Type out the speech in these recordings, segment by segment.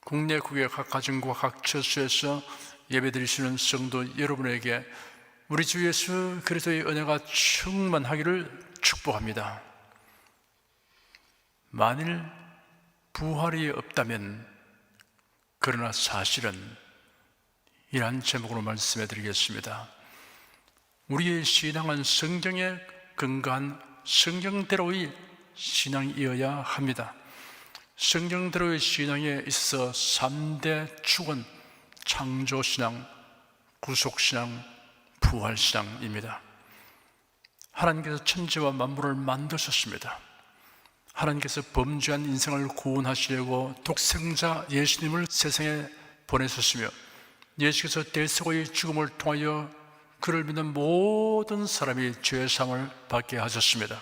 국내 국외 각 가정과 각 처소에서 예배드리시는 성도 여러분에게 우리 주 예수 그리스도의 은혜가 충만하기를 축복합니다. 만일 부활이 없다면, 그러나 사실은 이러한 제목으로 말씀해 드리겠습니다. 우리의 신앙은 성경에 근거한 성경대로의 신앙이어야 합니다. 성경대로의 신앙에 있어서 3대 축은 창조신앙, 구속신앙, 부활신앙입니다. 하나님께서 천지와 만물을 만드셨습니다. 하나님께서 범죄한 인생을 구원하시려고 독생자 예수님을 세상에 보내셨으며, 예수께서 대속의 죽음을 통하여 그를 믿는 모든 사람이 죄사함을 받게 하셨습니다.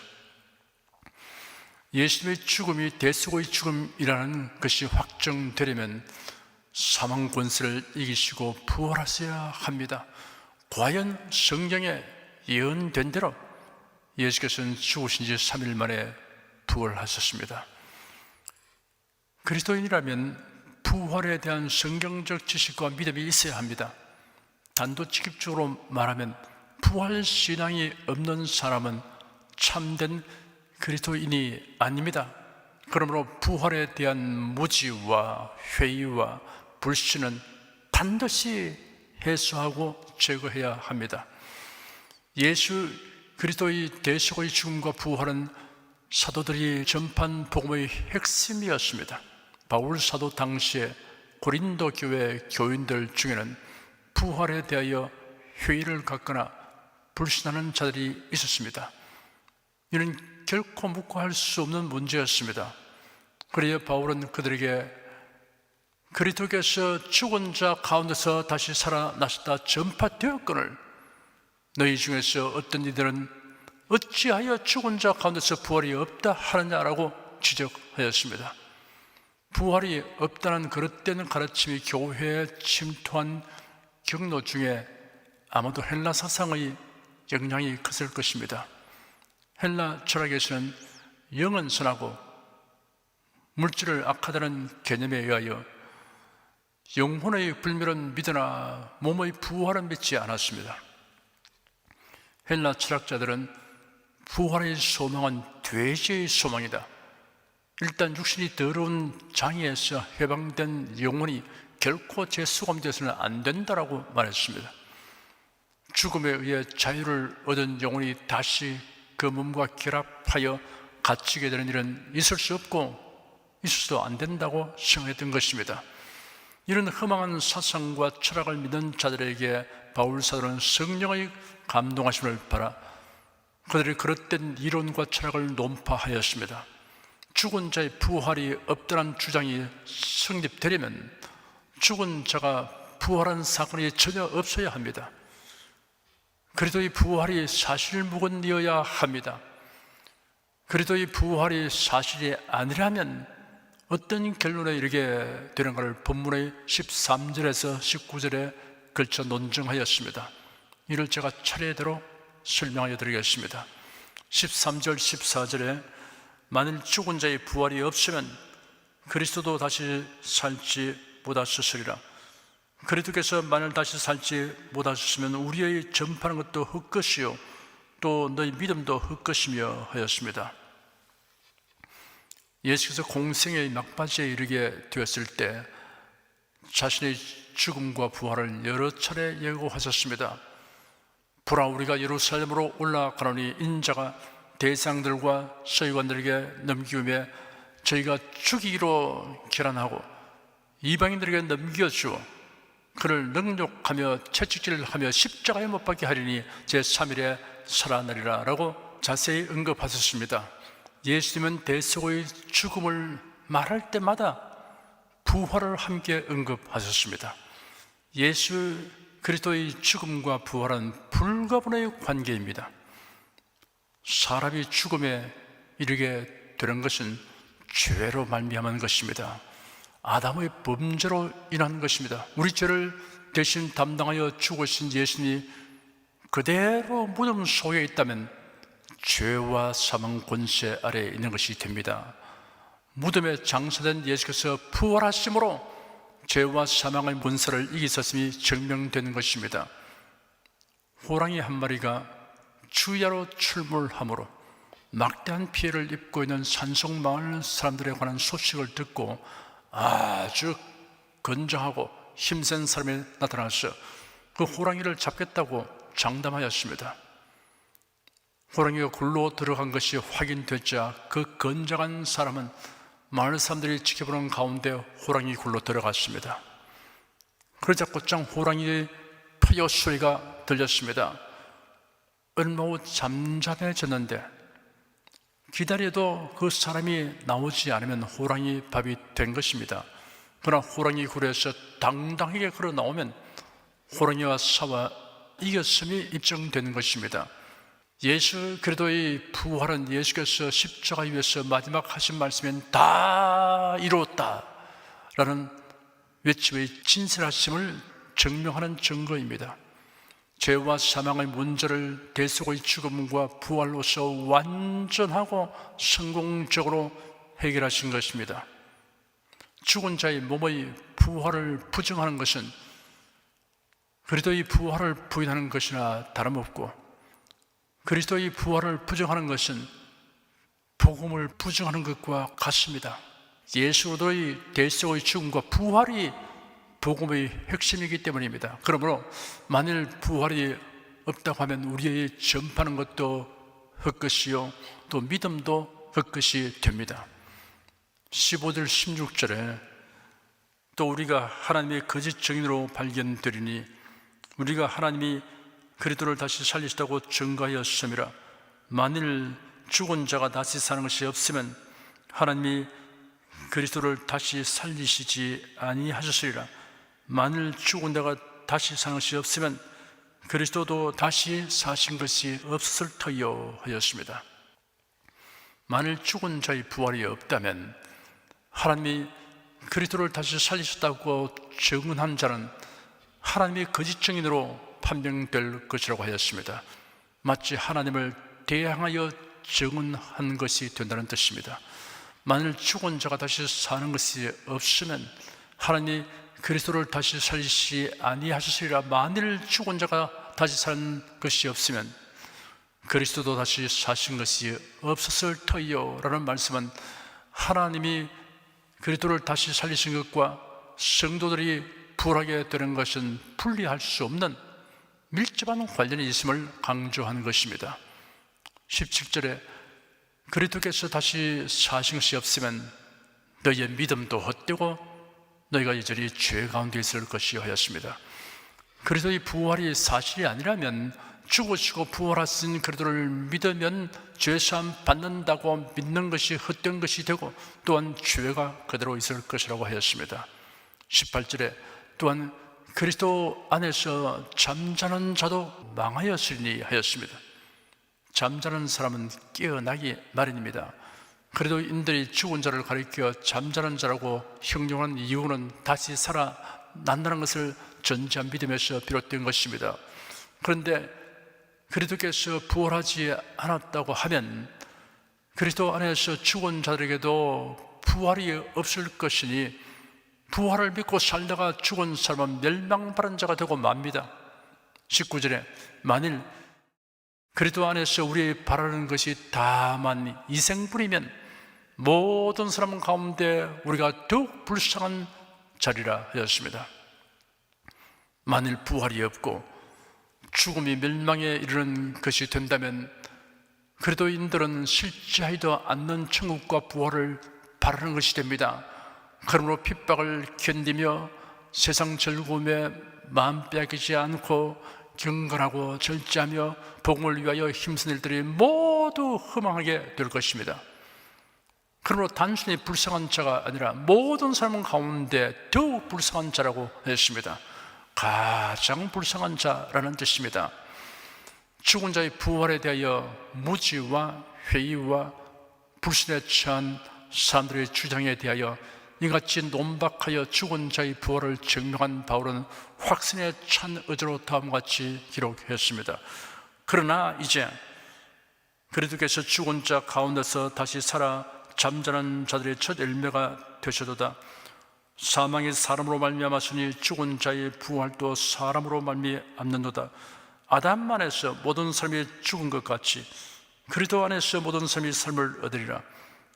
예수님의 죽음이 대속의 죽음이라는 것이 확정되려면 사망 권세를 이기시고 부활하셔야 합니다. 과연 성경에 예언된 대로 예수께서는 죽으신 지 3일 만에 부활하셨습니다. 그리스도인이라면 부활에 대한 성경적 지식과 믿음이 있어야 합니다. 단도직입적으로 말하면 부활 신앙이 없는 사람은 참된 그리스도인이 아닙니다. 그러므로 부활에 대한 무지와 회의와 불신은 반드시 해소하고 제거해야 합니다. 예수 그리스도의 대속의 죽음과 부활은 사도들이 전파한 복음의 핵심이었습니다. 바울 사도 당시에 고린도 교회 교인들 중에는 부활에 대하여 회의를 갖거나 불신하는 자들이 있었습니다. 이는 결코 묵과할 수 없는 문제였습니다. 그래야 바울은 그들에게 그리스도께서 죽은 자 가운데서 다시 살아나셨다 전파되었거늘 너희 중에서 어떤 이들은 어찌하여 죽은 자 가운데서 부활이 없다 하느냐라고 지적하였습니다. 부활이 없다는 그릇된 가르침이 교회에 침투한 경로 중에 아마도 헬라 사상의 영향이 컸을 것입니다. 헬라 철학에서는 영은 선하고 물질을 악하다는 개념에 의하여 영혼의 불멸은 믿으나 몸의 부활은 믿지 않았습니다. 헬라 철학자들은 부활의 소망은 돼지의 소망이다. 일단 육신이 더러운 장애에서 해방된 영혼이 결코 재수감되어서는 안 된다라고 말했습니다. 죽음에 의해 자유를 얻은 영혼이 다시 그 몸과 결합하여 갇히게 되는 일은 있을 수 없고 있어도 안 된다고 생각했던 것입니다. 이런 허망한 사상과 철학을 믿는 자들에게 바울 사도는 성령의 감동하심을 바라 그들이 그릇된 이론과 철학을 논파하였습니다. 죽은 자의 부활이 없다는 주장이 성립되려면 죽은 자가 부활한 사건이 전혀 없어야 합니다. 그리스도의 부활이 사실무근이어야 합니다. 그리스도의 부활이 사실이 아니라면 어떤 결론에 이르게 되는가를 본문의 13절에서 19절에 걸쳐 논증하였습니다. 이를 제가 차례대로 설명하여 드리겠습니다. 13절, 14절에 만일 죽은 자의 부활이 없으면 그리스도도 다시 살지 못하셨으리라. 그리스도께서 만일 다시 살지 못하셨으면 우리의 전파하는 것도 헛것이요 또 너희 믿음도 헛것이며 하였습니다. 예수께서 공생의 막바지에 이르게 되었을 때 자신의 죽음과 부활을 여러 차례 예고하셨습니다. 보라, 우리가 예루살렘으로 올라가노니 인자가 대상들과 서기관들에게 넘기우매 저희가 죽이기로 결단하고 이방인들에게 넘겨주어 그를 능욕하며 채찍질하며 십자가에 못 박게 하리니 제3일에 살아나리라 라고 자세히 언급하셨습니다. 예수님은 대속의 죽음을 말할 때마다 부활을 함께 언급하셨습니다. 예수 그리스도의 죽음과 부활은 불가분의 관계입니다. 사람이 죽음에 이르게 되는 것은 죄로 말미암은 것입니다. 아담의 범죄로 인한 것입니다. 우리 죄를 대신 담당하여 죽으신 예수님이 그대로 무덤 속에 있다면 죄와 사망 권세 아래에 있는 것이 됩니다. 무덤에 장사된 예수께서 부활하심으로 죄와 사망의 문서를 이기셨음이 증명되는 것입니다. 호랑이 한 마리가 주야로 출몰함으로 막대한 피해를 입고 있는 산속마을 사람들에 관한 소식을 듣고 아주 건장하고 힘센 사람이 나타나서 그 호랑이를 잡겠다고 장담하였습니다. 호랑이가 굴로 들어간 것이 확인되자 그 건장한 사람은 마을 사람들이 지켜보는 가운데 호랑이 굴로 들어갔습니다. 그러자 곧장 호랑이의 파여 소리가 들렸습니다. 얼마 후 잠잠해졌는데 기다려도 그 사람이 나오지 않으면 호랑이 밥이 된 것입니다. 그러나 호랑이 굴에서 당당하게 걸어 나오면 호랑이와 싸워 이겼음이 입증되는 것입니다. 예수 그리스도의 부활은 예수께서 십자가 위에서 마지막 하신 말씀은 다 이루었다 라는 외침의 진실하심을 증명하는 증거입니다. 죄와 사망의 문제를 대속의 죽음과 부활로서 완전하고 성공적으로 해결하신 것입니다. 죽은 자의 몸의 부활을 부정하는 것은 그리스도의 부활을 부인하는 것이나 다름없고, 그리스도의 부활을 부정하는 것은 복음을 부정하는 것과 같습니다. 예수로의 대속의 죽음과 부활이 복음의 핵심이기 때문입니다. 그러므로 만일 부활이 없다고 하면 우리의 전파하는 것도 헛것이요 또 믿음도 헛것이 됩니다. 15절 16절에 또 우리가 하나님의 거짓 증인으로 발견되리니 우리가 하나님이 그리스도를 다시 살리시다고 증거하였음이라. 만일 죽은 자가 다시 사는 것이 없으면 하나님이 그리스도를 다시 살리시지 아니하셨으리라. 만일 죽은 자가 다시 사는 것이 없으면 그리스도도 다시 사신 것이 없을 터이요 하였습니다. 만일 죽은 자의 부활이 없다면 하나님이 그리스도를 다시 살리셨다고 증언한 자는 하나님의 거짓 증인으로 판명될 것이라고 하였습니다. 마치 하나님을 대항하여 증언한 것이 된다는 뜻입니다. 만일 죽은 자가 다시 사는 것이 없으면 하나님이 그리스도를 다시 살리시 아니하시리라. 만일 죽은 자가 다시 사는 것이 없으면 그리스도도 다시 사신 것이 없었을 터이요 라는 말씀은 하나님이 그리스도를 다시 살리신 것과 성도들이 부활하게 되는 것은 분리할 수 없는 밀접한 관련이 있음을 강조하는 것입니다. 17절에 그리스도께서 다시 사신 것이 없으면 너희의 믿음도 헛되고 너희가 여전히 죄 가운데 있을 것이 하였습니다. 그리스도의 부활이 사실이 아니라면 죽으시고 부활하신 그리스도를 믿으면 죄사함 받는다고 믿는 것이 헛된 것이 되고 또한 죄가 그대로 있을 것이라고 하였습니다. 18절에 또한 그리스도 안에서 잠자는 자도 망하였으니 하였습니다. 잠자는 사람은 깨어나기 마련입니다. 그리스도인들이 죽은 자를 가리켜 잠자는 자라고 형용한 이유는 다시 살아난다는 것을 전제한 믿음에서 비롯된 것입니다. 그런데 그리스도께서 부활하지 않았다고 하면 그리스도 안에서 죽은 자들에게도 부활이 없을 것이니 부활을 믿고 살다가 죽은 사람은 멸망받은 자가 되고 맙니다. 19절에 만일 그리스도 안에서 우리 바라는 것이 다만 이생뿐이면 모든 사람 가운데 우리가 더욱 불쌍한 자리라 하였습니다. 만일 부활이 없고 죽음이 멸망에 이르는 것이 된다면 그리스도인들은 실제하지도 않는 천국과 부활을 바라는 것이 됩니다. 그러므로 핍박을 견디며 세상 즐거움에 마음 빼앗기지 않고 경건하고 절제하며 복음을 위하여 힘쓴 일들이 모두 허망하게 될 것입니다. 그러므로 단순히 불쌍한 자가 아니라 모든 사람 가운데 더욱 불쌍한 자라고 했습니다. 가장 불쌍한 자라는 뜻입니다. 죽은 자의 부활에 대하여 무지와 회의와 불신에 처한 사람들의 주장에 대하여 이같이 논박하여 죽은 자의 부활을 증명한 바울은 확신에 찬 의지로 다음과 같이 기록했습니다. 그러나 이제 그리스도께서 죽은 자 가운데서 다시 살아 잠자는 자들의 첫 열매가 되셔도다. 사망이 사람으로 말미암았으니 죽은 자의 부활도 사람으로 말미암는도다. 아담 안에서 모든 사람이 죽은 것 같이 그리스도 안에서 모든 사람이 삶을 얻으리라.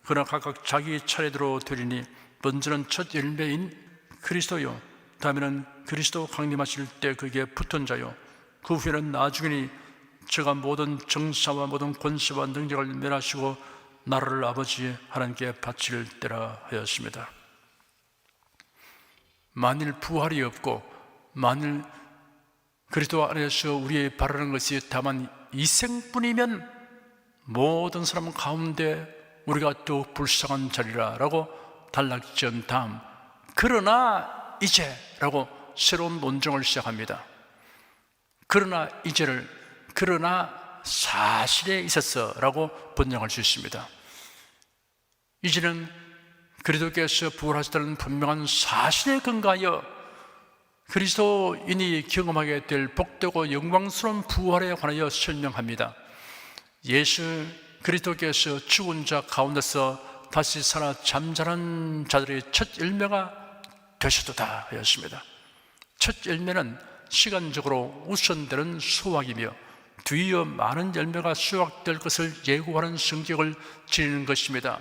그러나 각각 자기 차례대로 되리니 먼저는 첫 열매인 그리스도요, 다음에는 그리스도 강림하실 때 그에게 붙은 자요, 그 후에는 나중이니 저가 모든 정사와 모든 권세와 능력을 멸하시고 나라를 아버지 하나님께 바칠 때라 하였습니다. 만일 부활이 없고 만일 그리스도 안에서 우리의 바라는 것이 다만 이생뿐이면 모든 사람 가운데 우리가 더욱 불쌍한 자리라 라고 단락지은 다음 그러나 이제 라고 새로운 논쟁을 시작합니다. 그러나 이제를 그러나 사실에 있었어 라고 번역할 수 있습니다. 이제는 그리스도께서 부활하셨다는 분명한 사실에 근거하여 그리스도인이 경험하게 될 복되고 영광스러운 부활에 관하여 설명합니다. 예수 그리스도께서 죽은 자 가운데서 다시 살아 잠자는 자들의 첫 열매가 되셨도다 하였습니다. 첫 열매는 시간적으로 우선되는 수확이며 뒤이어 많은 열매가 수확될 것을 예고하는 성격을 지니는 것입니다.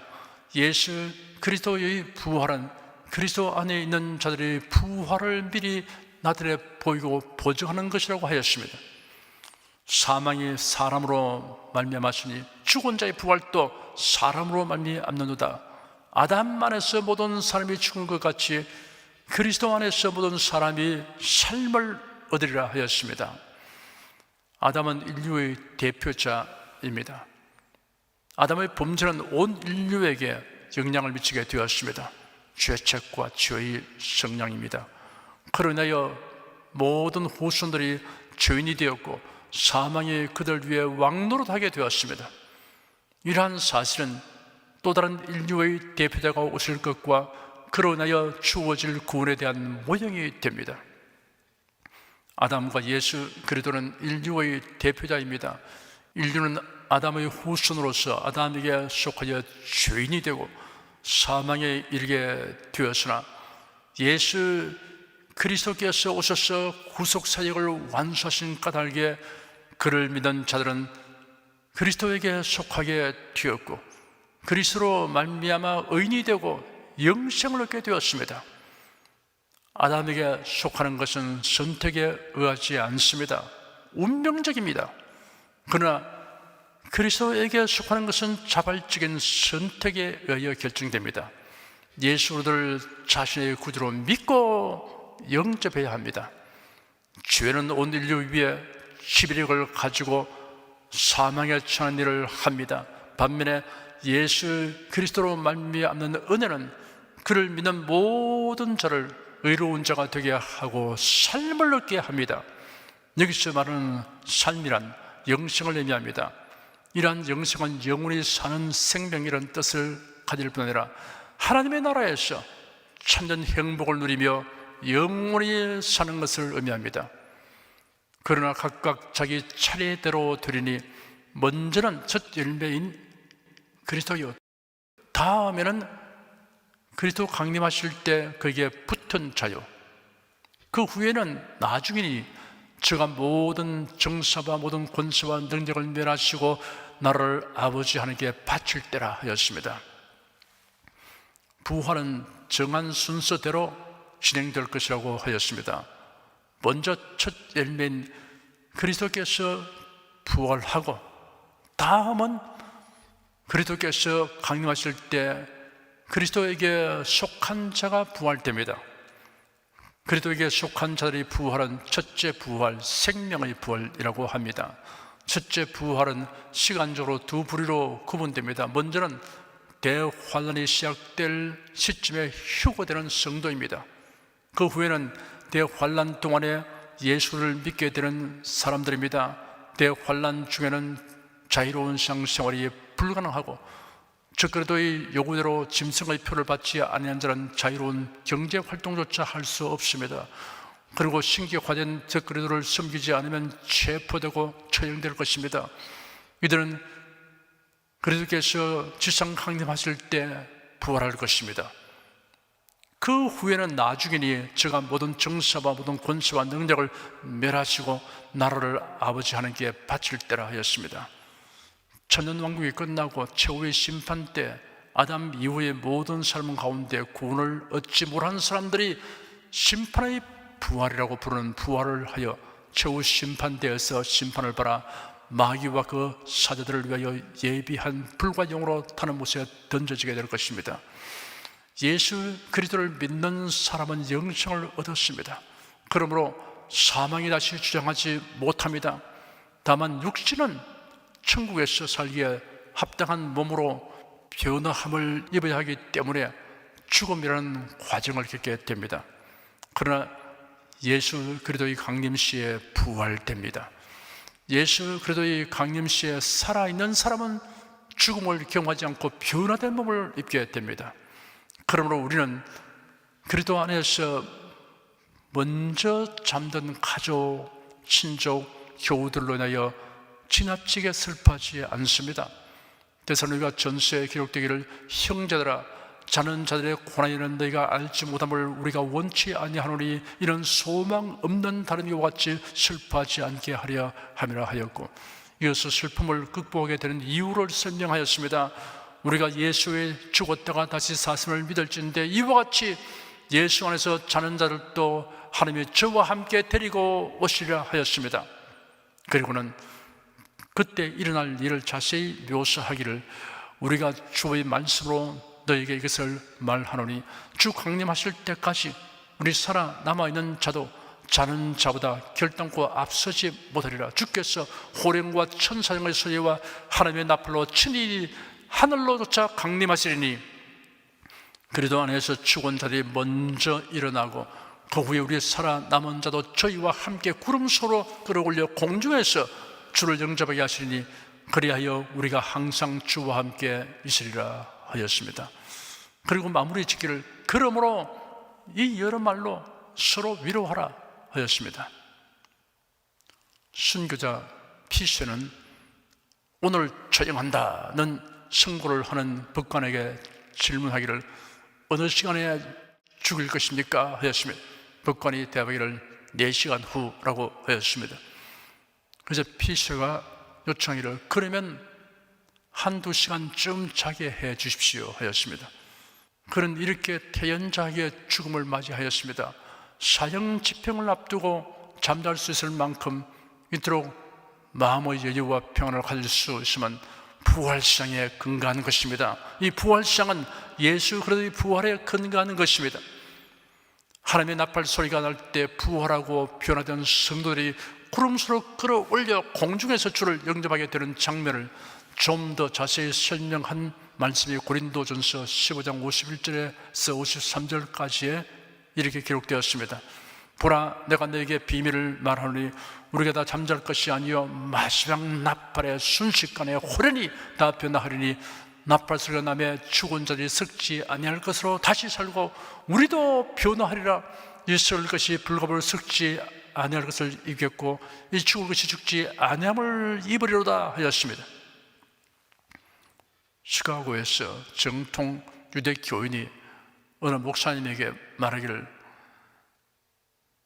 예수 그리스도의 부활은 그리스도 안에 있는 자들의 부활을 미리 나들에 보이고 보증하는 것이라고 하였습니다. 사망이 사람으로 말미암았으니 죽은 자의 부활도 사람으로 말미암는도다. 아담 안에서 모든 사람이 죽은 것 같이 그리스도 안에서 모든 사람이 삶을 얻으리라 하였습니다. 아담은 인류의 대표자입니다. 아담의 범죄는 온 인류에게 영향을 미치게 되었습니다. 죄책과 죄의 성량입니다. 그로 인하여 모든 후손들이 죄인이 되었고 사망이 그들 위해 왕노릇하게 되었습니다. 이러한 사실은 또 다른 인류의 대표자가 오실 것과 그로 인하여 주어질 구원에 대한 모형이 됩니다. 아담과 예수 그리스도는 인류의 대표자입니다. 인류는 아담의 후손으로서 아담에게 속하여 죄인이 되고 사망에 이르게 되었으나 예수 그리스도께서 오셔서 구속사역을 완수하신 까닭에 그를 믿는 자들은 그리스도에게 속하게 되었고 그리스도로 말미암아 의인이 되고 영생을 얻게 되었습니다. 아담에게 속하는 것은 선택에 의하지 않습니다. 운명적입니다. 그러나 그리스도에게 속하는 것은 자발적인 선택에 의하여 결정됩니다. 예수를 자신의 구주로 믿고 영접해야 합니다. 죄는 온 인류 위에 지배력을 가지고 사망에 처한 일을 합니다. 반면에 예수 그리스도로 말미암는 은혜는 그를 믿는 모든 자를 의로운 자가 되게 하고 삶을 얻게 합니다. 여기서 말하는 삶이란 영생을 의미합니다. 이러한 영생은 영원히 사는 생명이라는 뜻을 가질 뿐 아니라 하나님의 나라에서 참된 행복을 누리며 영원히 사는 것을 의미합니다. 그러나 각각 자기 차례대로 되리니 먼저는 첫 열매인 그리스도요, 다음에는 그리스도 강림하실 때 그에게 붙은 자요, 그 후에는 나중이니 저가 모든 정사와 모든 권세와 능력을 멸하시고 나라를 아버지 하나님께 바칠 때라 하였습니다. 부활은 정한 순서대로 진행될 것이라고 하였습니다. 먼저 첫 열매인 그리스도께서 부활하고 다음은 그리스도께서 강림하실 때 그리스도에게 속한 자가 부활됩니다. 그리스도에게 속한 자들의 부활은 첫째 부활, 생명의 부활이라고 합니다. 첫째 부활은 시간적으로 두 부류로 구분됩니다. 먼저는 대환란이 시작될 시점에 휴거되는 성도입니다. 그 후에는 대환란 동안에 예수를 믿게 되는 사람들입니다. 대환란 중에는 자유로운 신앙생활이 불가능하고 적그리스도의 요구대로 짐승의 표를 받지 아니한 자는 자유로운 경제활동조차 할 수 없습니다. 그리고 신격화된 적그리스도를 섬기지 않으면 체포되고 처형될 것입니다. 이들은 그리스도께서 지상 강림하실 때 부활할 것입니다. 그 후에는 나중이니 저가 모든 정사와 모든 권세와 능력을 멸하시고 나라를 아버지 하나님께 바칠 때라 하였습니다. 천년왕국이 끝나고 최후의 심판 때 아담 이후의 모든 삶 가운데 구원을 얻지 못한 사람들이 심판의 부활이라고 부르는 부활을 하여 최후 심판대에서 심판을 받아 마귀와 그 사자들을 위하여 예비한 불과 영으로 타는 못에 던져지게 될 것입니다. 예수 그리스도를 믿는 사람은 영생을 얻었습니다. 그러므로 사망이 다시 주장하지 못합니다. 다만 육신은 천국에서 살기에 합당한 몸으로 변화함을 입어야 하기 때문에 죽음이라는 과정을 겪게 됩니다. 그러나 예수 그리스도의 강림시에 부활됩니다. 예수 그리스도의 강림시에 살아있는 사람은 죽음을 경험하지 않고 변화된 몸을 입게 됩니다. 그러므로 우리는 그리스도 안에서 먼저 잠든 가족, 친족, 교우들로 인하여 지나치게 슬퍼하지 않습니다. 데살로니가 전서에 기록되기를 형제들아 자는 자들의 고난이는 너희가 알지 못함을 우리가 원치 아니하노니 이는 소망 없는 다른 이와 같이 슬퍼하지 않게 하려 함이라 하였고, 이어서 슬픔을 극복하게 되는 이유를 설명하였습니다. 우리가 예수에 죽었다가 다시 사심을 믿을진데 이와 같이 예수 안에서 자는 자들도 하나님이 저와 함께 데리고 오시리라 하였습니다. 그리고는 그때 일어날 일을 자세히 묘사하기를 우리가 주의 말씀으로 너에게 이것을 말하노니 주 강림하실 때까지 우리 살아남아있는 자도 자는 자보다 결단코 앞서지 못하리라. 주께서 호령과 천사장의 소리와 하나님의 나팔로 친히 하늘로조차 강림하시리니 그리스도 안에서 죽은 자들이 먼저 일어나고 그 후에 우리 살아남은 자도 저희와 함께 구름소로 끌어올려 공중에서 주를 영접하게 하시리니 그리하여 우리가 항상 주와 함께 있으리라 하였습니다. 그리고 마무리 짓기를 그러므로 이 여러 말로 서로 위로하라 하였습니다. 순교자 피세는 오늘 처형한다는 선고를 하는 법관에게 질문하기를 어느 시간에 죽일 것입니까? 하였습니다. 법관이 대답하기를 4시간 후라고 하였습니다. 그래서 피세가 요청하기를 그러면 1-2시간쯤 자게 해 주십시오 하였습니다. 그는 이렇게 태연자하게 죽음을 맞이하였습니다. 사형 집행을 앞두고 잠잘 수 있을 만큼 이토록 마음의 여유와 평안을 가질 수 있으면 부활시장에 근거하는 것입니다. 이 부활시장은 예수 그리스도의 부활에 근거하는 것입니다. 하나님의 나팔 소리가 날 때 부활하고 변화된 성도들이 구름수로 끌어올려 공중에서 주를 영접하게 되는 장면을 좀 더 자세히 설명한 말씀이 고린도전서 15장 51절에서 53절까지에 이렇게 기록되었습니다. 보라 내가 너에게 비밀을 말하노니 우리가 다 잠잘 것이 아니요 마지막 나팔의 순식간에 호련히 다 변화하리니 나팔 소리가 나매 죽은 자들이 썩지 아니할 것으로 다시 살고 우리도 변화하리라. 이 썩을 것이 불갑을 썩지 아니할 것을 입겠고 이 죽을 것이 죽지 아니함을 입으리로다 하였습니다. 시카고에서 정통 유대 교인이 어느 목사님에게 말하기를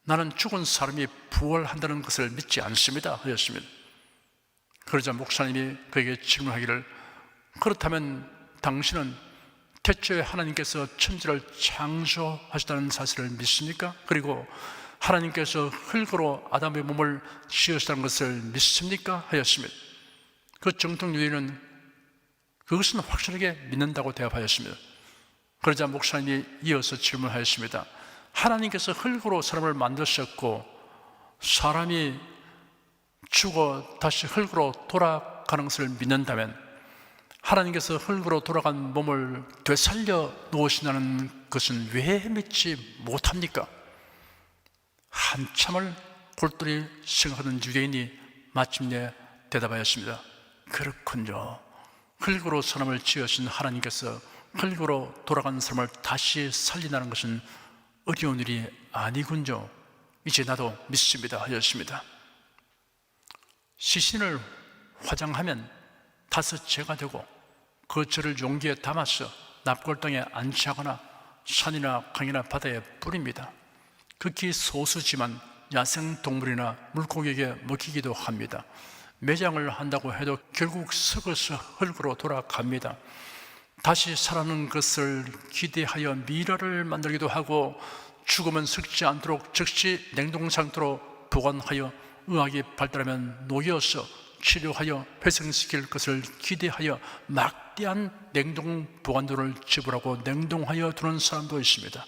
나는 죽은 사람이 부활한다는 것을 믿지 않습니다 하였습니다. 그러자 목사님이 그에게 질문하기를 그렇다면 당신은 태초에 하나님께서 천지를 창조하셨다는 사실을 믿습니까? 그리고 하나님께서 흙으로 아담의 몸을 지으셨다는 것을 믿습니까? 하였습니다. 그 정통 유대인은 그것은 확실하게 믿는다고 대답하였습니다. 그러자 목사님이 이어서 질문하였습니다. 하나님께서 흙으로 사람을 만드셨고 사람이 죽어 다시 흙으로 돌아가는 것을 믿는다면 하나님께서 흙으로 돌아간 몸을 되살려 놓으신다는 것은 왜 믿지 못합니까? 한참을 골똘히 생각하던 유대인이 마침내 대답하였습니다. 그렇군요. 흙으로 사람을 지으신 하나님께서 흙으로 돌아간 사람을 다시 살린다는 것은 어려운 일이 아니군요. 이제 나도 믿습니다 하였습니다. 시신을 화장하면 다섯째가 되고 그 절을 용기에 담아서 납골당에 안치하거나 산이나 강이나 바다에 뿌립니다. 극히 소수지만 야생동물이나 물고기에게 먹히기도 합니다. 매장을 한다고 해도 결국 썩어서 흙으로 돌아갑니다. 다시 살아나는 것을 기대하여 미라를 만들기도 하고, 죽으면 썩지 않도록 즉시 냉동 상태로 보관하여 의학이 발달하면 녹여서 치료하여 회생시킬 것을 기대하여 막대한 냉동 보관도를 지불하고 냉동하여 두는 사람도 있습니다.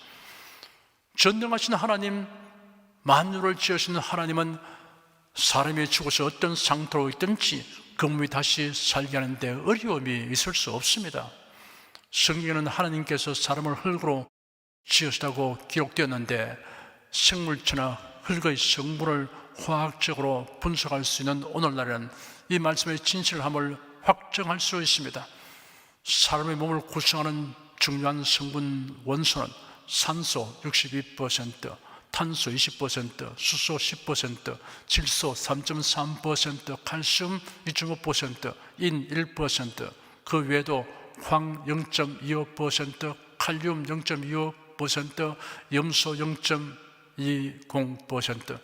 전능하신 하나님, 만유를 지으신 하나님은 사람이 죽어서 어떤 상태로 있든지 그 몸이 다시 살게 하는데 어려움이 있을 수 없습니다. 성경에는 하나님께서 사람을 흙으로 지으시다고 기록되었는데, 생물체나 흙의 성분을 화학적으로 분석할 수 있는 오늘날에는 이 말씀의 진실함을 확정할 수 있습니다. 사람의 몸을 구성하는 중요한 성분 원소는 산소 62%, 탄소 20%, 수소 10%, 질소 3.3%, 칼슘 2.5%, 인 1%, 그 외에도 황 0.25%, 칼륨 0.25%, 염소 0.20%,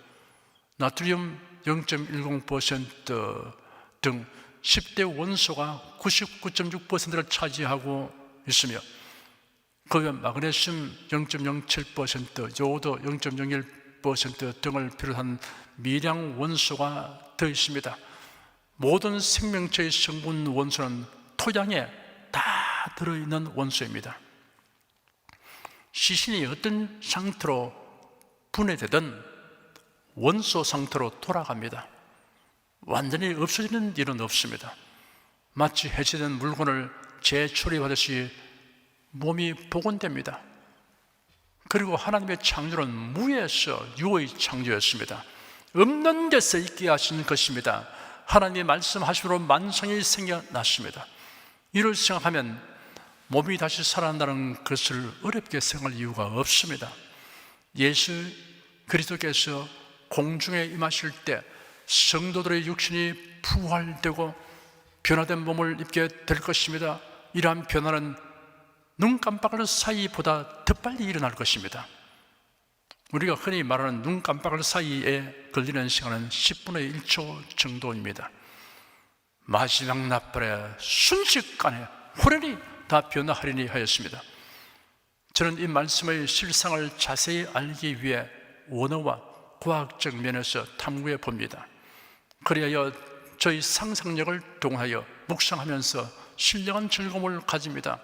나트륨 0.10% 등 10대 원소가 99.6%를 차지하고 있으며, 그 외 마그네슘 0.07%, 요오도 0.01% 등을 비롯한 미량 원소가 더 있습니다. 모든 생명체의 성분 원소는 토양에 다 들어있는 원소입니다. 시신이 어떤 상태로 분해되든 원소 상태로 돌아갑니다. 완전히 없어지는 일은 없습니다. 마치 해체된 물건을 재처리하듯이 몸이 복원됩니다. 그리고 하나님의 창조는 무에서 유의 창조였습니다. 없는 데서 있게 하신 것입니다. 하나님의 말씀하심으로 만성이 생겨났습니다. 이를 생각하면 몸이 다시 살아난다는 것을 어렵게 생각할 이유가 없습니다. 예수 그리스도께서 공중에 임하실 때 성도들의 육신이 부활되고 변화된 몸을 입게 될 것입니다. 이러한 변화는 눈 깜빡할 사이보다 더 빨리 일어날 것입니다. 우리가 흔히 말하는 눈 깜빡할 사이에 걸리는 시간은 10분의 1초 정도입니다. 마지막 나팔에 순식간에 호련히 다 변화하리니 하였습니다. 저는 이 말씀의 실상을 자세히 알기 위해 원어와 과학적 면에서 탐구해 봅니다. 그리하여 저희 상상력을 동하여 묵상하면서 신령한 즐거움을 가집니다.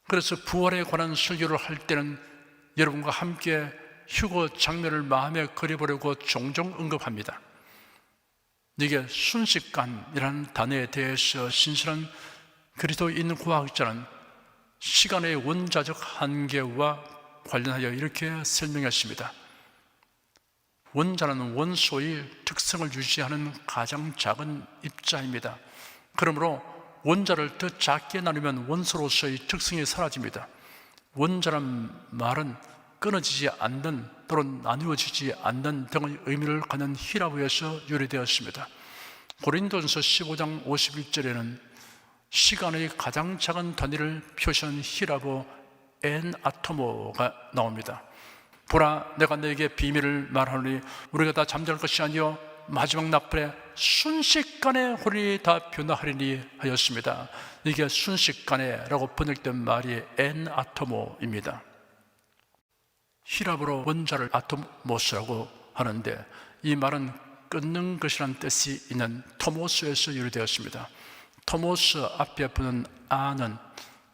그래서 부활에 관한 설교를 할 때는 여러분과 함께 휴거 장면을 마음에 그려보려고 종종 언급합니다. 이게 순식간이라는 단어에 대해서 신선한 그리스도인 과학자는 시간의 원자적 한계와 관련하여 이렇게 설명했습니다. 원자는 원소의 특성을 유지하는 가장 작은 입자입니다. 그러므로 원자를 더 작게 나누면 원소로서의 특성이 사라집니다. 원자란 말은 끊어지지 않는 또는 나누어지지 않는 등의 의미를 갖는 히라보에서 유래되었습니다. 고린도전서 15장 51절에는 시간의 가장 작은 단위를 표시한 히라보 엔 아토모가 나옵니다. 보라, 내가 너에게 비밀을 말하노니 우리가 다 잠잘 것이 아니요 마지막 나팔에 순식간에 홀이 다 변화하리니 하였습니다. 이게 순식간에 라고 번역된 말이 엔 아토모입니다. 히라보로 원자를 아토모스라고 하는데, 이 말은 끊는 것이라는 뜻이 있는 토모스에서 유래되었습니다. 토모스 앞에 붙는 아는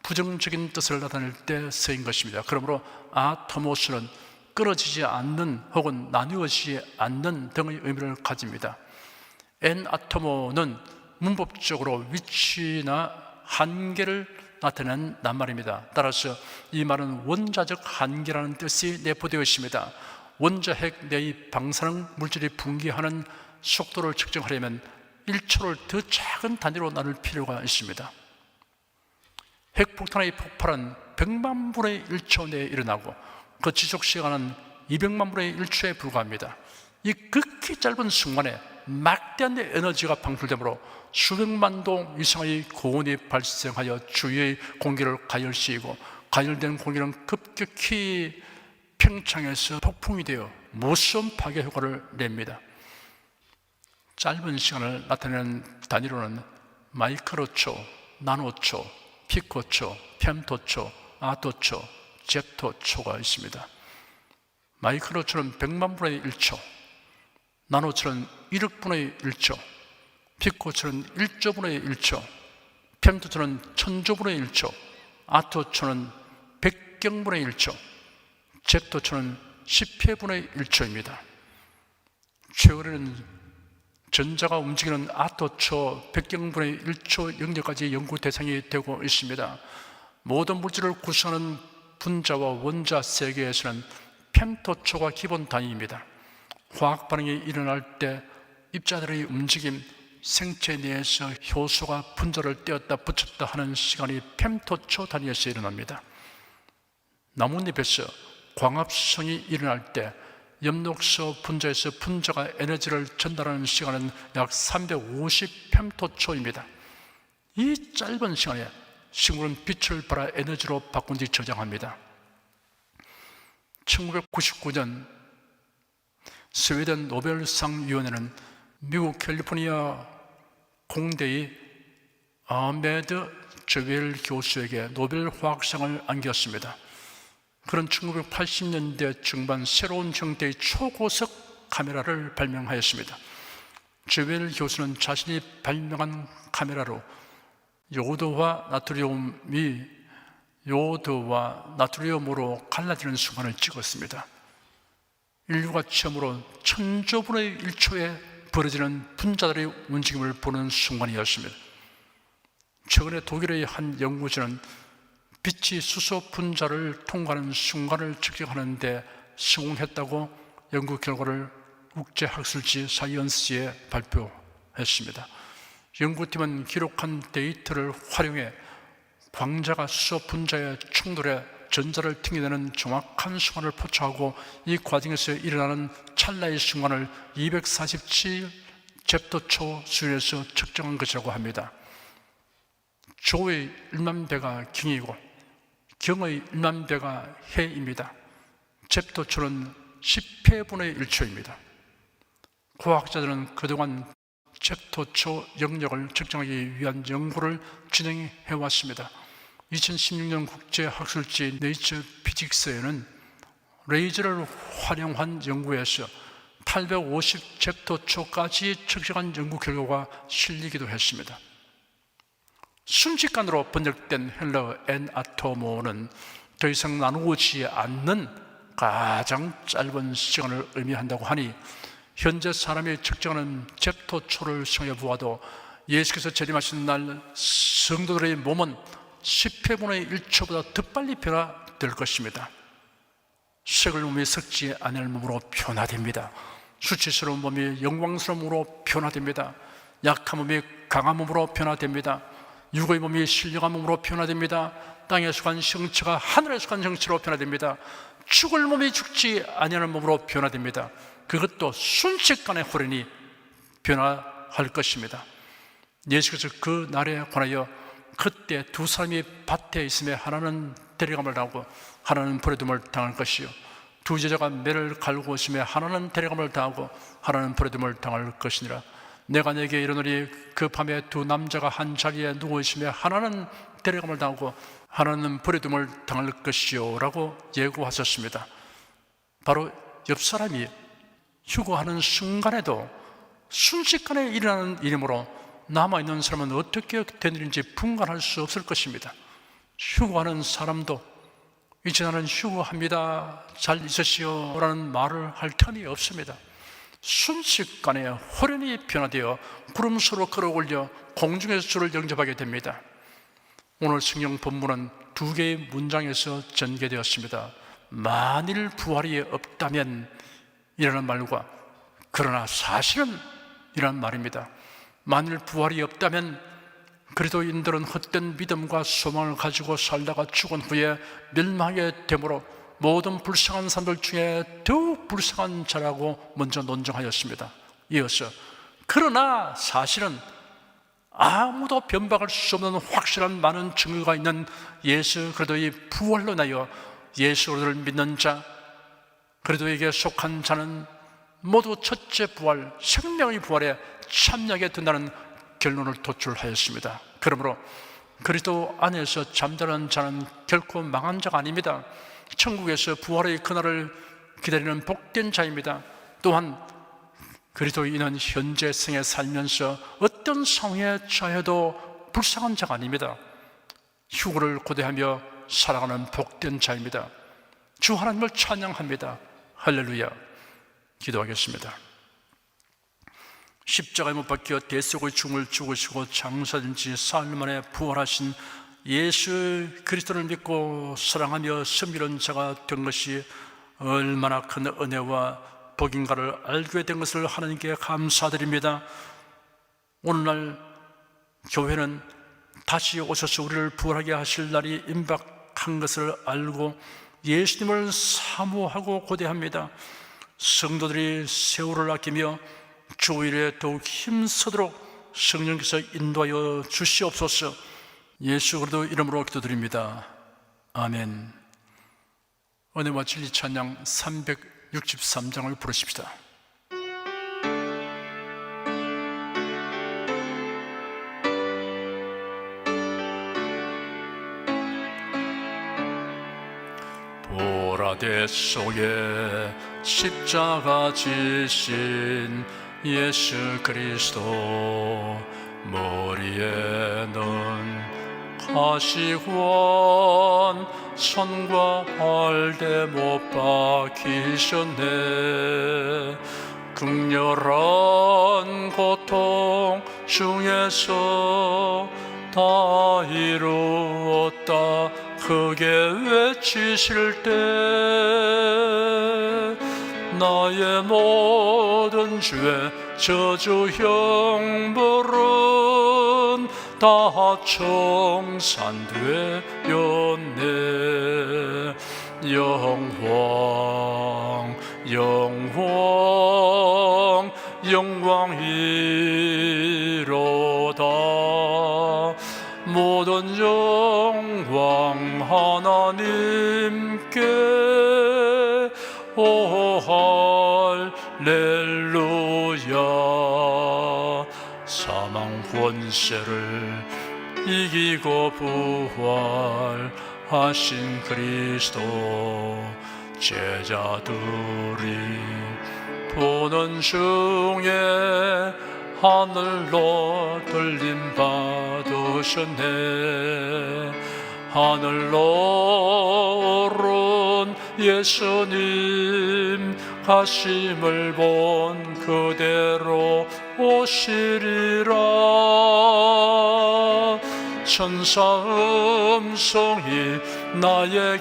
부정적인 뜻을 나타낼 때 쓰인 것입니다. 그러므로 아토모스는 끊어지지 않는 혹은 나누어지지 않는 등의 의미를 가집니다. 엔 아토모는 문법적으로 위치나 한계를 나타내는 낱말입니다. 따라서 이 말은 원자적 한계라는 뜻이 내포되어 있습니다. 원자핵 내의 방사능 물질이 붕괴하는 속도를 측정하려면 1초를 더 작은 단위로 나눌 필요가 있습니다. 핵폭탄의 폭발은 100만 분의 1초 내에 일어나고 그 지속 시간은 200만 분의 1초에 불과합니다. 이 극히 짧은 순간에 막대한 에너지가 방출되므로 수백만 도 이상의 고온이 발생하여 주위의 공기를 가열시키고 가열된 공기는 급격히 팽창해서 폭풍이 되어 무서운 파괴 효과를 냅니다. 짧은 시간을 나타내는 단위로는 마이크로초, 나노초, 피코초, 펜토초, 아토초, 제토초가 있습니다. 마이크로초는 100만 분의 1초, 나노초는 1억 분의 1초, 피코초는 1조 분의 1초, 펜토초는 1000조 분의 1초, 아토초는 100경분의 1초, 제토초는 10회분의 1초입니다. 최근에는 전자가 움직이는 아토초 100경분의 1초 영역까지 연구 대상이 되고 있습니다. 모든 물질을 구성하는 분자와 원자 세계에서는 펜토초가 기본 단위입니다. 화학 반응이 일어날 때 입자들의 움직임, 생체 내에서 효소가 분자를 떼었다 붙였다 하는 시간이 펜토초 단위에서 일어납니다. 나뭇잎에서 광합성이 일어날 때 엽록소 분자에서 분자가 에너지를 전달하는 시간은 약 350 펜토초입니다. 이 짧은 시간에 식물은 빛을 발하 에너지로 바꾼 뒤 저장합니다. 1999년 스웨덴 노벨상위원회는 미국 캘리포니아 공대의 아메드 저웰 교수에게 노벨 화학상을 안겼습니다. 그는 1980년대 중반 새로운 형태의 초고속 카메라를 발명하였습니다. 저웰 교수는 자신이 발명한 카메라로 요오드와 나트리움으로 갈라지는 순간을 찍었습니다. 인류가 처음으로 1000조 분의 1초에 벌어지는 분자들의 움직임을 보는 순간이었습니다. 최근에 독일의 한 연구진은 빛이 수소 분자를 통과하는 순간을 측정하는 데 성공했다고 연구 결과를 국제학술지 사이언스에 발표했습니다. 연구팀은 기록한 데이터를 활용해 광자가 수소 분자의 충돌에 전자를 튕겨내는 정확한 순간을 포착하고 이 과정에서 일어나는 찰나의 순간을 247 제프토초 수준에서 측정한 것이라고 합니다. 조의 1만 배가 경이고 경의 1만 배가 해입니다. 제프토초는 10회분의 1초입니다. 과학자들은 그동안 제프토초 영역을 측정하기 위한 연구를 진행해 왔습니다. 2016년 국제학술지 네이처 피직스에는 레이저를 활용한 연구에서 850 제프토초까지 측정한 연구 결과가 실리기도 했습니다. 순식간으로 번역된 헬러 엔아토모는 더 이상 나누어지지 않는 가장 짧은 시간을 의미한다고 하니 현재 사람이 측정하는 제프토초를 생각해 보아도 예수께서 재림하신 날 성도들의 몸은 10회분의 1초보다 더 빨리 변화될 것입니다. 썩을 몸이 썩지 않을 몸으로 변화됩니다. 수치스러운 몸이 영광스러운 몸으로 변화됩니다. 약한 몸이 강한 몸으로 변화됩니다. 육의 몸이 신령한 몸으로 변화됩니다. 땅에 속한 형체가 하늘에 속한 형체로 변화됩니다. 죽을 몸이 죽지 아니하는 몸으로 변화됩니다. 그것도 순식간에 호련히 변화할 것입니다. 예수께서 그 날에 관하여 그때 두 사람이 밭에 있음에 하나는 데려감을 당하고 하나는 버려둠을 당할 것이요 두 제자가 매를 갈고 있음에 하나는 데려감을 당하고 하나는 버려둠을 당할 것이니라. 내가 네게 이르노니 그 밤에 두 남자가 한 자리에 누워 있으며 하나는 데려감을 당하고 하나는 버려둠을 당할 것이요 라고 예고하셨습니다. 바로 옆 사람이 휴거하는 순간에도 순식간에 일어나는 일이므로 남아있는 사람은 어떻게 된 일인지 분간할 수 없을 것입니다. 휴거하는 사람도 이제 나는 휴거합니다, 잘 있으시오 라는 말을 할 틈이 없습니다. 순식간에 호련히 변화되어 구름수로 끌어올려 공중에서 주를 영접하게 됩니다. 오늘 성경 본문은 두 개의 문장에서 전개되었습니다. 만일 부활이 없다면 이라는 말과 그러나 사실은 이라는 말입니다. 만일 부활이 없다면 그리스도인들은 헛된 믿음과 소망을 가지고 살다가 죽은 후에 멸망하게 되므로 모든 불쌍한 사람들 중에 더욱 불쌍한 자라고 먼저 논증하였습니다. 이어서 그러나 사실은 아무도 변박할 수 없는 확실한 많은 증거가 있는 예수 그리스도의 부활로 인하여 예수 그리스도를 믿는 자, 그리스도에게 속한 자는 모두 첫째 부활, 생명의 부활에 참여하게 된다는 결론을 도출하였습니다. 그러므로 그리스도 안에서 잠자는 자는 결코 망한 자가 아닙니다. 천국에서 부활의 그날을 기다리는 복된 자입니다. 또한 그리스도인은 현재 생에 살면서 어떤 상황에 처해도 불쌍한 자가 아닙니다. 휴거를 고대하며 살아가는 복된 자입니다. 주 하나님을 찬양합니다. 할렐루야. 기도하겠습니다. 십자가에 못 박혀 대속의 죽음을 죽으시고 장사된 지 사흘 만에 부활하신 예수 그리스도를 믿고 사랑하며 섬기는 자가 된 것이 얼마나 큰 은혜와 복인가를 알게 된 것을 하나님께 감사드립니다. 오늘날 교회는 다시 오셔서 우리를 부활하게 하실 날이 임박한 것을 알고 예수님을 사모하고 고대합니다. 성도들이 세월을 아끼며 주일에 더욱 힘쓰도록 성령께서 인도하여 주시옵소서. 예수 그리스도 이름으로 기도드립니다. 아멘. 은혜와 진리 찬양 363장을 부르십시다. 보라대 속에 십자가 지신 예수 그리스도, 머리에는 가시관 손과 발대 못 박히셨네. 극렬한 고통 중에서 다 이루었다 크게 외치실 때, 나의 모든 죄 저주 형벌은 다 청산되었네. 영광이로다. 모든 영광 하나님께. 오 할렐루야. 사망 권세를 이기고 부활하신 그리스도, 제자들이 보는 중에 하늘로 들림 받으셨네. 하늘로 오른 예수님, 가심을 본 그대로 오시리라. 천사 음성이 나의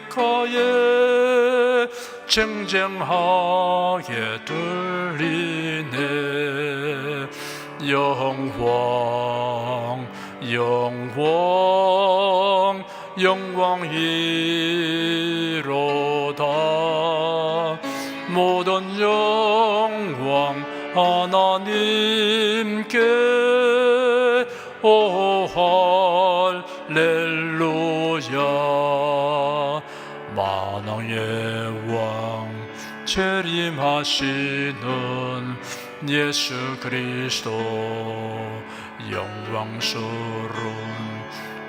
귓가에 쟁쟁하게 들리네. 영광이로다. 모든 영광 하나님께. 오 할렐루야. 만왕의 왕 재림하시는 예수 그리스도, 영광스러운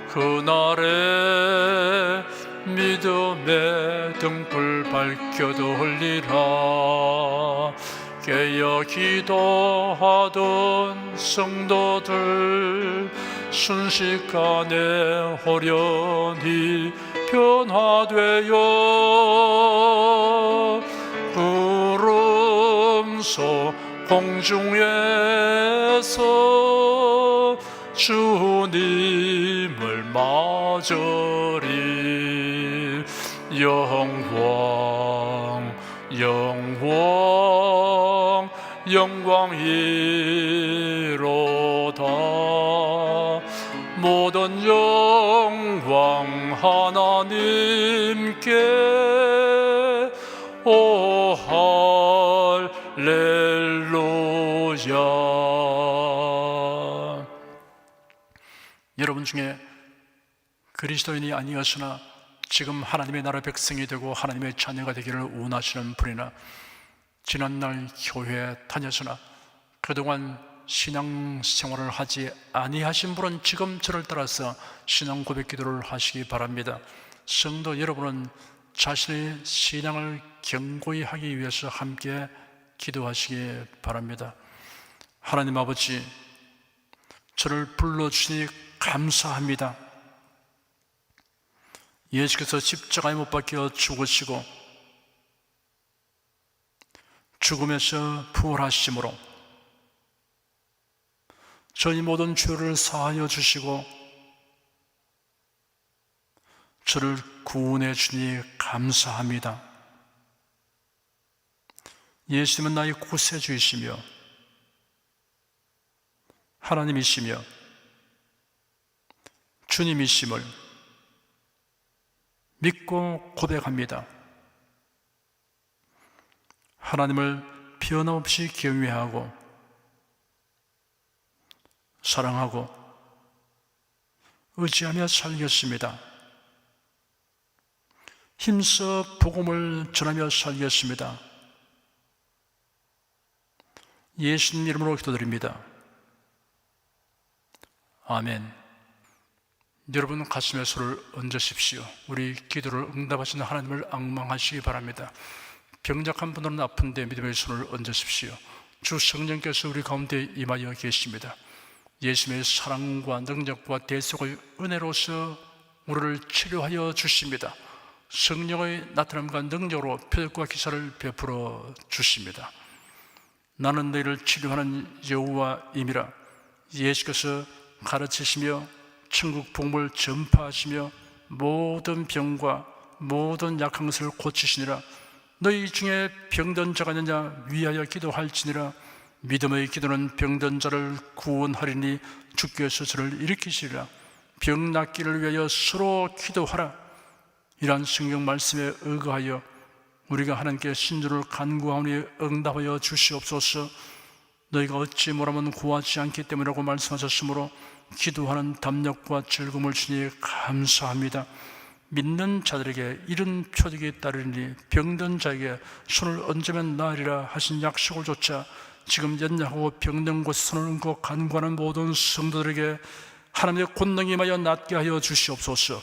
그날에 믿음의 등불 밝혀돌리라. 깨어 기도하던 성도들 순식간에 호련히 변화되어 구름속 공중에서 주님을 맞으리. 영광이로다. 모든 영광 하나님께. 오 할렐루야. 중에 그리스도인이 아니었으나 지금 하나님의 나라 백성이 되고 하나님의 자녀가 되기를 원하시는 분이나 지난날 교회에 다녔으나 그동안 신앙생활을 하지 아니하신 분은 지금 저를 따라서 신앙 고백 기도를 하시기 바랍니다. 성도 여러분은 자신의 신앙을 견고히 하기 위해서 함께 기도하시기 바랍니다. 하나님 아버지, 저를 불러주시니 감사합니다. 예수께서 십자가에 못 박혀 죽으시고 죽음에서 부활하심으로 저희 모든 죄를 사하여 주시고 저를 구원해 주니 감사합니다. 예수님은 나의 구세주이시며 하나님이시며 주님이심을 믿고 고백합니다. 하나님을 변함없이 경외하고 사랑하고 의지하며 살겠습니다. 힘써 복음을 전하며 살겠습니다. 예수님 이름으로 기도드립니다. 아멘. 여러분 가슴에 손을 얹으십시오. 우리 기도를 응답하시는 하나님을 앙망하시기 바랍니다. 병약한 분들은 아픈데 믿음의 손을 얹으십시오. 주 성령께서 우리 가운데 임하여 계십니다. 예수님의 사랑과 능력과 대속의 은혜로서 우리를 치료하여 주십니다. 성령의 나타남과 능력으로 표적과 기사를 베풀어 주십니다. 나는 너희를 치료하는 여호와임이라 예수께서 가르치시며 천국 복음을 전파하시며 모든 병과 모든 약한 것을 고치시니라. 너희 중에 병든 자가 있느냐 위하여 기도할지니라. 믿음의 기도는 병든 자를 구원하리니 주께서 저를 일으키시리라. 병 낫기를 위하여 서로 기도하라. 이러한 성경 말씀에 의거하여 우리가 하나님께 신주를 간구하오니 응답하여 주시옵소서. 너희가 어찌 뭐라면 구하지 않기 때문이라고 말씀하셨으므로 기도하는 담력과 즐거움을 주니 감사합니다. 믿는 자들에게 이런 표적이 따르니 병든 자에게 손을 얹으면 나으리라 하신 약속을 조차 지금 연약하고 병든 곳에 손을 얹고 간구하는 모든 성도들에게 하나님의 권능이 임하여 낫게 하여 주시옵소서.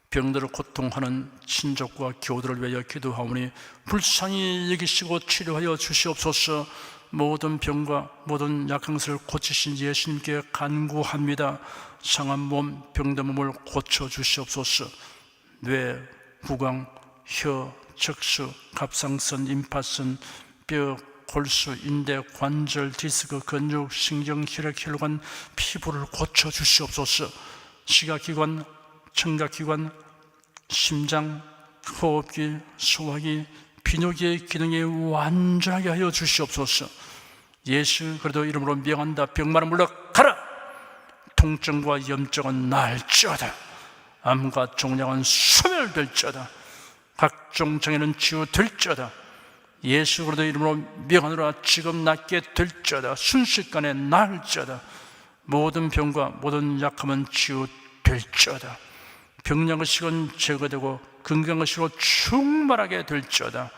병들어 고통하는 친족과 교우들을 위하여 기도하오니 불쌍히 여기시고 치료하여 주시옵소서. 모든 병과 모든 약한 것을 고치신 예수님께 간구합니다. 상한 몸, 병든 몸을 고쳐 주시옵소서. 뇌, 구강, 혀, 척수, 갑상선, 임파선, 뼈, 골수, 인대, 관절, 디스크, 근육, 신경, 혈액, 혈관, 피부를 고쳐 주시옵소서. 시각기관, 청각기관, 심장, 호흡기, 소화기, 비뇨기의 기능이 완전하게 하여 주시옵소서. 예수 그리스도 이름으로 명한다. 병마는 물러가라. 통증과 염증은 나을지어다. 암과 종양은 소멸될지어다. 각종 장애는 치유될지어다. 예수 그리스도 이름으로 명하노라. 지금 낫게 될지어다. 순식간에 나을지어다. 모든 병과 모든 약함은 치유될지어다. 병약의 식은 제거되고 건강의 식으로 충만하게 될지어다.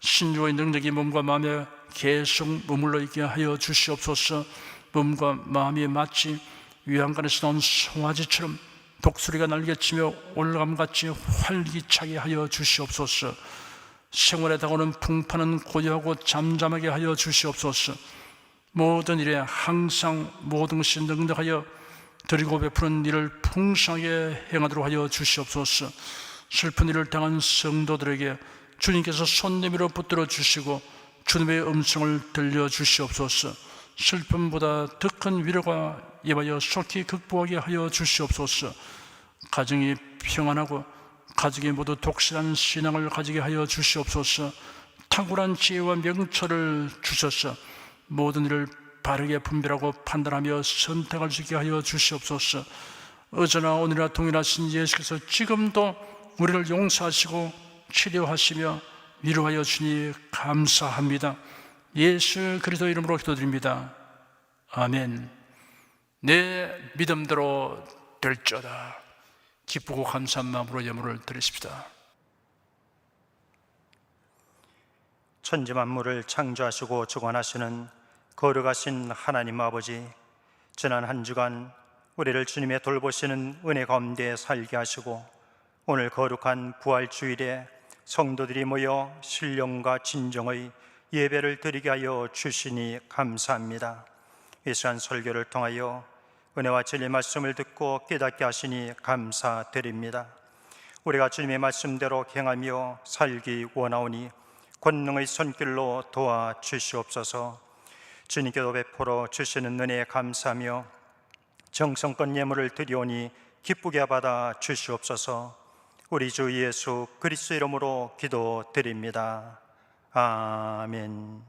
신주의 능력이 몸과 마음에 계속 머물러 있게 하여 주시옵소서. 몸과 마음이 마치 위안관에서 나온 송아지처럼 독수리가 날개치며 올라감같이 활기차게 하여 주시옵소서. 생활에 다가오는 풍파는 고요하고 잠잠하게 하여 주시옵소서. 모든 일에 항상 모든 것이 능력하여 드리고 베푸는 일을 풍성하게 행하도록 하여 주시옵소서. 슬픈 일을 당한 성도들에게 주님께서 손 내밀어 붙들어 주시고 주님의 음성을 들려주시옵소서. 슬픔보다 더 큰 위로가 임하여 속히 극복하게 하여 주시옵소서. 가정이 평안하고 가족이 모두 독실한 신앙을 가지게 하여 주시옵소서. 탁월한 지혜와 명철을 주셔서 모든 일을 바르게 분별하고 판단하며 선택할 수 있게 하여 주시옵소서. 어제나 오늘이나 동일하신 예수께서 지금도 우리를 용서하시고 치료하시며 위로하여 주니 감사합니다. 예수 그리스도 이름으로 기도드립니다. 아멘. 내 믿음대로 될지어다. 기쁘고 감사한 마음으로 예물을 드리십시다. 천지 만물을 창조하시고 주관하시는 거룩하신 하나님 아버지, 지난 한 주간 우리를 주님의 돌보시는 은혜 가운데 살게 하시고 오늘 거룩한 부활주일에 성도들이 모여 신령과 진정의 예배를 드리게 하여 주시니 감사합니다. 이 시간 설교를 통하여 은혜와 진리 말씀을 듣고 깨닫게 하시니 감사드립니다. 우리가 주님의 말씀대로 행하며 살기 원하오니 권능의 손길로 도와주시옵소서. 주님께도 베풀어 주시는 은혜에 감사하며 정성껏 예물을 드리오니 기쁘게 받아 주시옵소서. 우리 주 예수 그리스도 이름으로 기도드립니다. 아멘.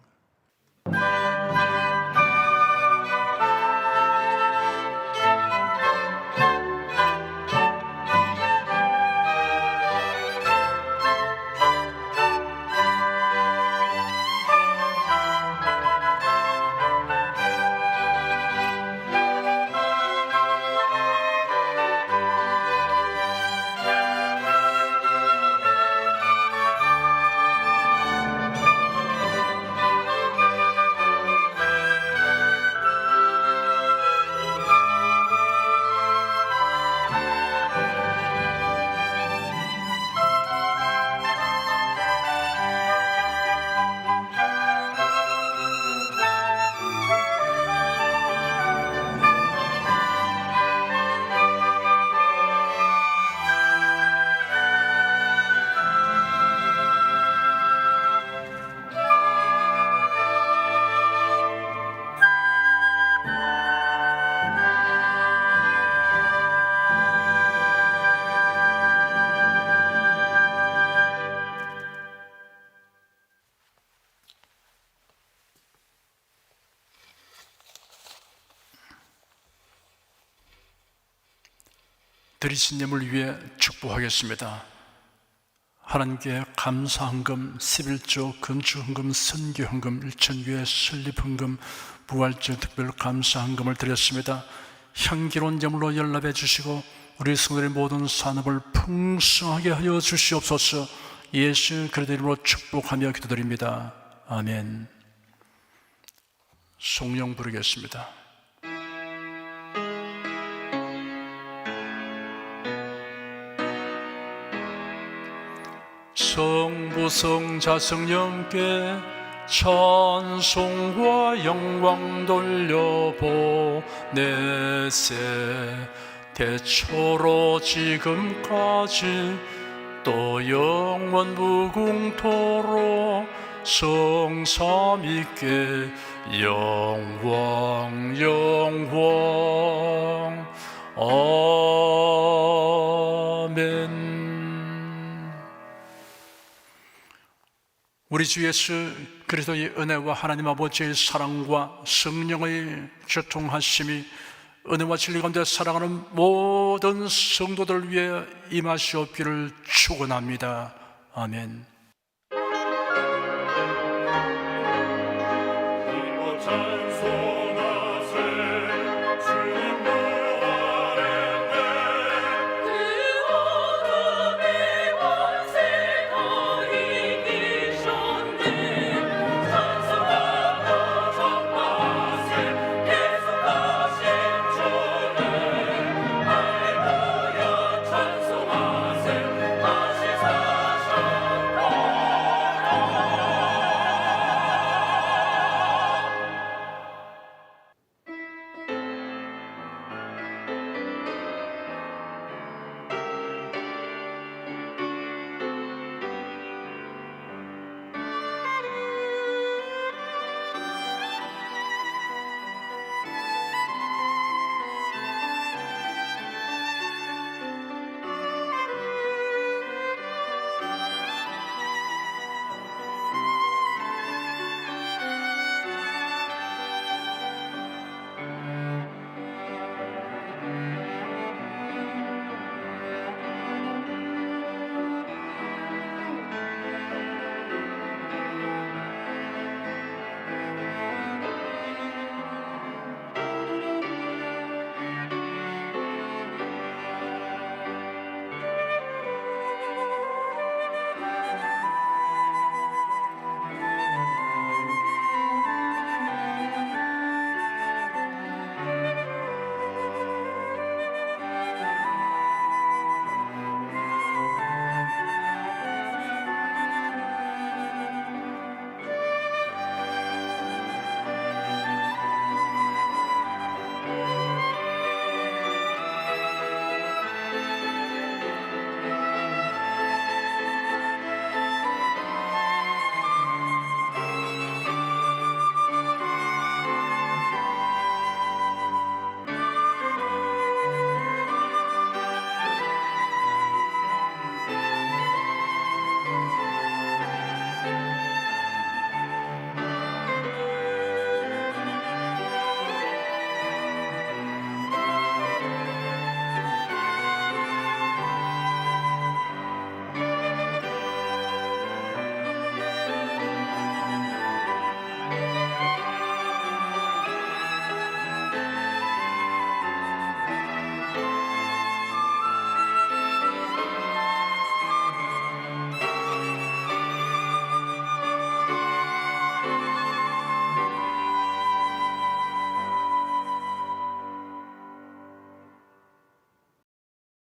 드리신 예물 위해 축복하겠습니다. 하나님께 감사헌금, 11조, 건축헌금, 선교헌금, 일천교회 설립헌금, 부활절 특별 감사헌금을 드렸습니다. 향기로운 예물로 연락해 주시고 우리 성도의 모든 산업을 풍성하게 하여 주시옵소서. 예수 그리스도 이름으로 축복하며 기도드립니다. 아멘. 송영 부르겠습니다. 성부 성자 성령께 찬송과 영광 돌려보내세. 대초로 지금까지 또 영원 무궁토록 성삼위께 영광 영광. 아멘. 우리 주 예수 그리스도의 은혜와 하나님 아버지의 사랑과 성령의 교통하심이 은혜와 진리 가운데 살아가는 모든 성도들 위해 임하시옵기를 축원합니다. 아멘.